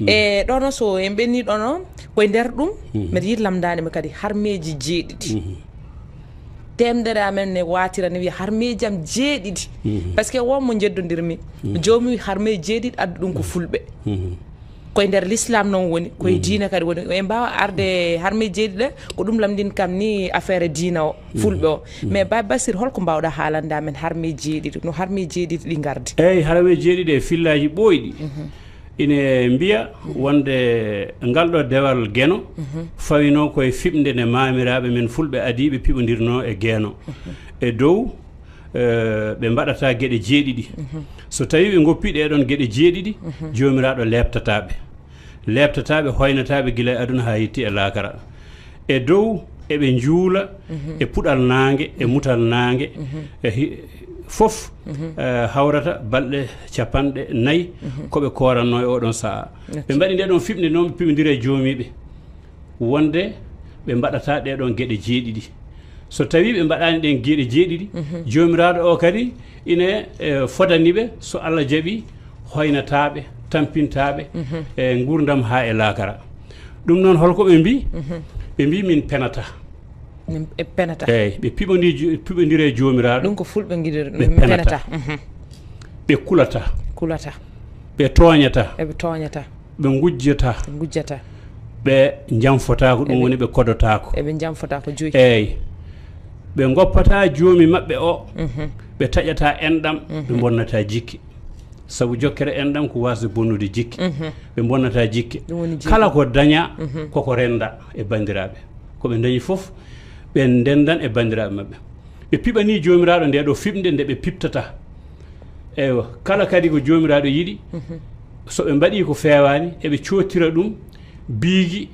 e ɗono so en ɓenni ɗono koye nder ɗum mbeɗa yiɗi lamdadema kadi harmeji jeeɗiɗi temdere amen ne watira ne wiya harmeji am jeeɗiɗi par ce que wonmo jeddodirmi jomum wi harmeji jeeɗiɗi addu ɗum ko fulɓe koye nder l'islam noon woni koye diina kadi woni en mbawa arde harmeji jeeɗiɗe ko ɗum lamdin kam ni affaire diina o fulɓe o mais Baaba Bassir holko mbawɗa haalande amen harmeji jeeɗiɗi no harmeji jeeɗiɗi ɗi gardi eyyi harmeji jeeɗiɗi e fillaji ɓooyɗi ine mbiya wonde ngal ɗo dewal gueno fawino koye fiɓde nde mamiraɓe men fulɓe adiɓe piɓodirno e gueno e dow ɓe mbaɗata gueɗe jeeɗiɗi so tawi ɓe goppi ɗeɗon gueɗe jeeɗiɗi jomiraɗo lebtataɓe hoynataɓe guila e aduna ha yetti e laakara e dow eɓe juula e puɗal nangue e mutal nangue fof hawrata balɗe capanɗe nayyi koɓe koranno e oɗon saaha ɓe mbaɗi ndeɗon fiɓde noon ɓe piɓodira e joomiɓe wonde ɓe mbaɗata ɗeɗon gueɗe jeeɗiɗi so tawi ɓe mbaɗani ɗen gueɗe jeeɗiɗi jomiraɗo o kadi ine fodaniɓe so Allah jaaɓi hoynataɓe tampintaɓe e gurdam ha e laakara ɗum noon holko ɓe mbi ɓe mbi min penata e penata eyyi ɓe piɓodira e jomiraɗo ɗum ko fulɓe guiɗir ɓe penata ɓe kulata ɓe toñata eɓe toñata ɓe gujjata ɓe jamfotako ɗum woni ɓe kodotako eɓe jamfotako joyi eyyi ɓe goppata joomi mabɓe o ɓe taƴata enɗam ɓe bonnata jikki saabu jokkere enɗam ko wasde bonnude jikki ɓe bonnata jikki kala ko daña koko renda e bandiraɓe koɓe dañi foof ɓe ndendan e bandiraɓe mabɓe ɓe piɓani jomiraɗo nde ɗo fiɓde nde ɓe piptata eywa kala kadi ko jomiraɗo yiiɗi so ɓe mbaɗi ko fewani eɓe cottira ɗum biigui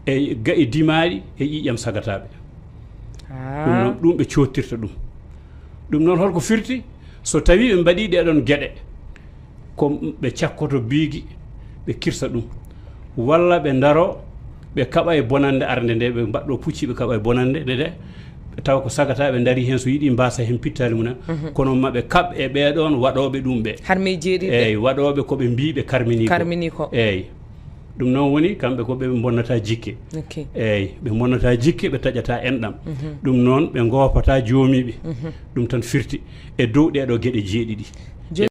e dimaɗi e ƴiƴam sagataɓe ɗum noon ɗum ɓe cottirta ɗum noon holko firti so tawi ɓe mbaɗi ɗeɗon gueɗe ko ɓe cakkoto biigui ɓe kirsa ɗum walla ɓe daro ɓe kaɓa e bonande arde nde ɓe mbaɗɗo pucci ɓe kaɓa e bonande nde taw ko sagata ɓe daari hen so yiiɗi mbasa hen pittali mumen kono maɓe kaɓ e ɓeɗon waɗoɓe ɗum ɓe harmeji jeeɗiɗi eyyi waɗoɓe koɓe mbi ɓe karmini ko eyyi ɗum noon woni kamɓe ko ɓe bonnata jikke eyyi ɓe bonnata jikke ɓe taƴata enɗam ɗum noon ɓe gopata joomiɓe ɗum tan firti e dow ɗeɗo gueɗe jeeɗiɗi